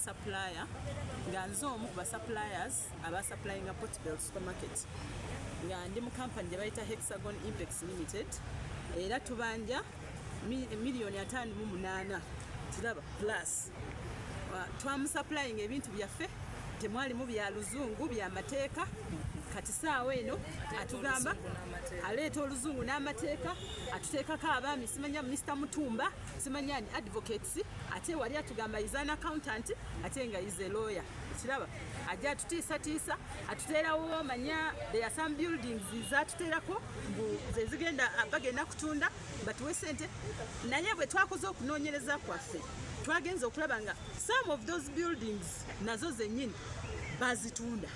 supplier nga nze omu ku basuppliers abasupplyinga Portbel supermarket nga ndi mu kampani gye bayita Hexagon Impex Limited era tubanja miliyoni 5.8 kiraba plus twamusupplyinga ebintu byaffe temwalimu bya luzungu bya mateeka kati saawa eno atugamba aleeta oluzungu n'amateeka atuteekako abaami simanya Mr. Mutumba simanya ni advocates ate wali atugamba is an accountant ate nga is a lawyer kiraba ajja atutiisatiisa atuteerawo manya there are some buildings zatuteerako zezigenda bagenda kutunda batuwe sente naye bwe twakoze okunoonyereza kwaffe twagenza okulaba nga some of those buildings nazo zennyini bazitunda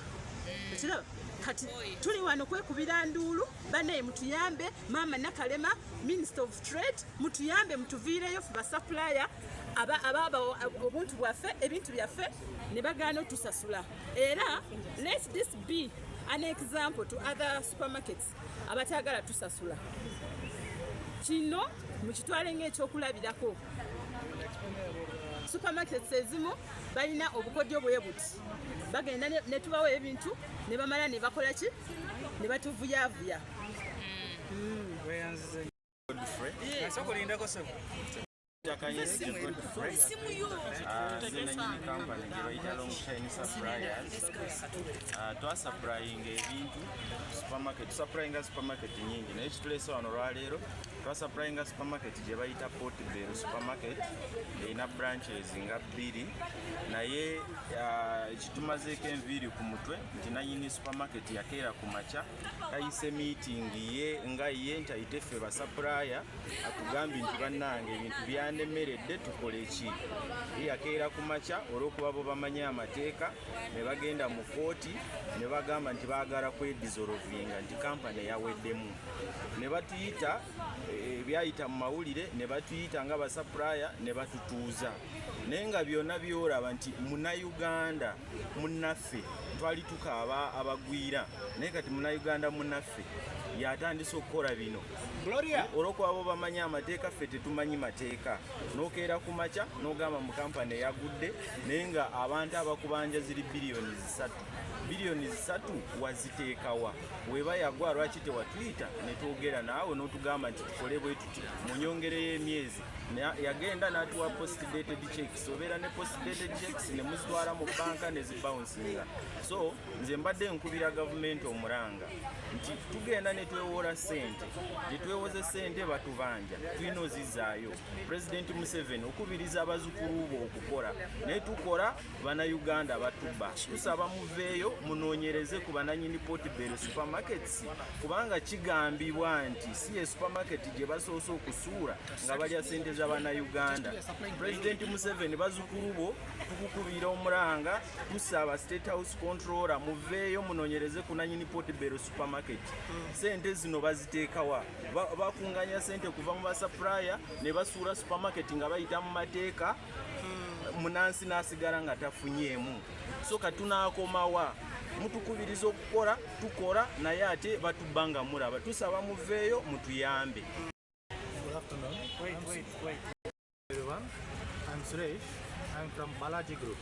kiraba kati tuli wano kwekubira nduulu banaye mutuyambe maama Nakalema Minister of Trade mutuyambe mutuviireyo fe basupplier ababa obuntu bwaffe ebintu byaffe ne bagaana otusasula era let this be an example to other supermarkets abatagala tusasula kino mukitwale ng'ekyokulabirako supermarkets ezimu balina obukodyo bwe buti bagenda ne tubawo ebintu ne bamala ne bakola ki ne batuvuyavuya twasupplyinga ebintu supermarket nyingi naye kitulese wano olwaleero twasupplyinga supermarket gye bayita Portbel supermarket erina branches nga 2 naye ekitumazeeko enviiri ku mutwe nti nanyini supermarket yakeera ku makya kayise meeting ye nga ye ntayite ffe basupplier atugambye nti bannange ebintu byandemeredde tukole ki yakeera ku makya olw'okuba bo bamanyi amateeka ne bagenda mu kooti ne bagamba nti baagala kwedissolvinga nti kampani yaweddemu ne batuyita byayita mu mawulire ne batuyita nga basupplier ne batutuuza naye nga byonna byolaba nti munnayuganda munnaffe twali tukaaba abagwira naye kati munnayuganda munnaffe yatandise okukola bino olw'okuba bo bamanyi amateeka ffe tetumanyi mateeka n'okeera ku makya n'ogamba mu kampani eyagudde naye nga abantu abakubanja ziri biliyoni 3 biliyoni 3 waziteekawa weba yagwa lwaki tewatuyita netwogera naawe n'otugamba nti tukole bwe tuti munyongereyo emyezi yagenda n'atuwa post dated checks obeera ne post dated checks ne muzitwala mu banka ne zibouncing so nze mbadde nkubira gavumenti omulanga nti tugenda ne twewola ssente gye twewoze ssente batubanja tulina ozizaayo President Museveni okubiriza abazukulu bo okukola naye tukola bannayuganda batubba tusaba muveeyo munoonyereze ku bananyini Portbel supermarkets kubanga kigambibwa nti si ye supermarket gye basoose okusuula nga balya ssente z'abannayuganda President Museveni bazukulu bo tukukubira omulanga tusaba State House Controller muveeyo munoonyereze ku nanyini Portbel supermarket sente zino baziteekawa bakunganya sente kuva mu basupplier ne basuula supermarket nga bayita mu mateeka munansi n'asigala nga tafunyeemu so katunaakomawa mutukubiriza okukola tukola naye ate batubbanga mulaba tusaba muveeyo mutuyambe. Good afternoon. Wait. Everyone, I'm Suresh. I'm from Balaji Group.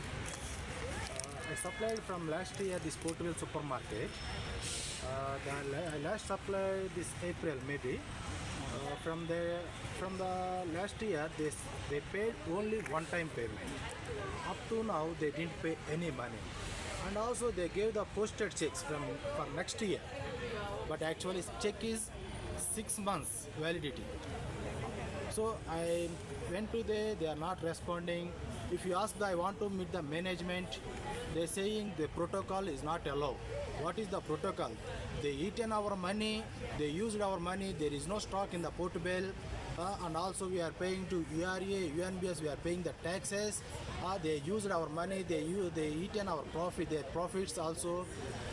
I supplied from last year this Portbel supermarket. I last supplied this April maybe. From the last year they paid only one-time payment. Up to now they didn't pay any money, and also they gave the posted checks for next year. But actually check is 6 months validity. So I went to they are not responding. If you ask I want to meet the management, they're saying the protocol is not allowed. What is the protocol? They eaten our money, they used our money, there is no stock in the Portbel, and also we are paying to URA, UNBS, we are paying the taxes. They used our money, they eaten our profit, their profits also.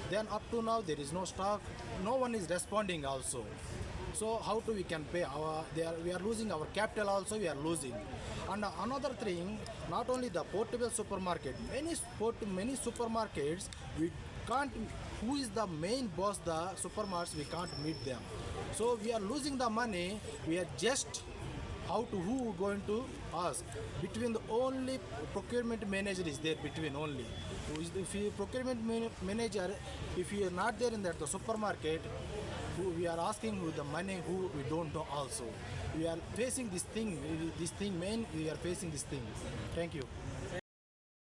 Then up to now there is no stock, no one is responding also. So how we can pay we are losing our capital also, we are losing. And another thing, not only the Portbel supermarket, many supermarkets we can't, who is the main boss, the supermarkets, we can't meet them. So we are losing the money, we are just how to who going to ask between the only procurement manager is there between only. Who is the, if you procurement manager, if you are not there in that the supermarket, who we are asking who the money who we don't know also. We are facing this thing main we are facing this thing. Thank you.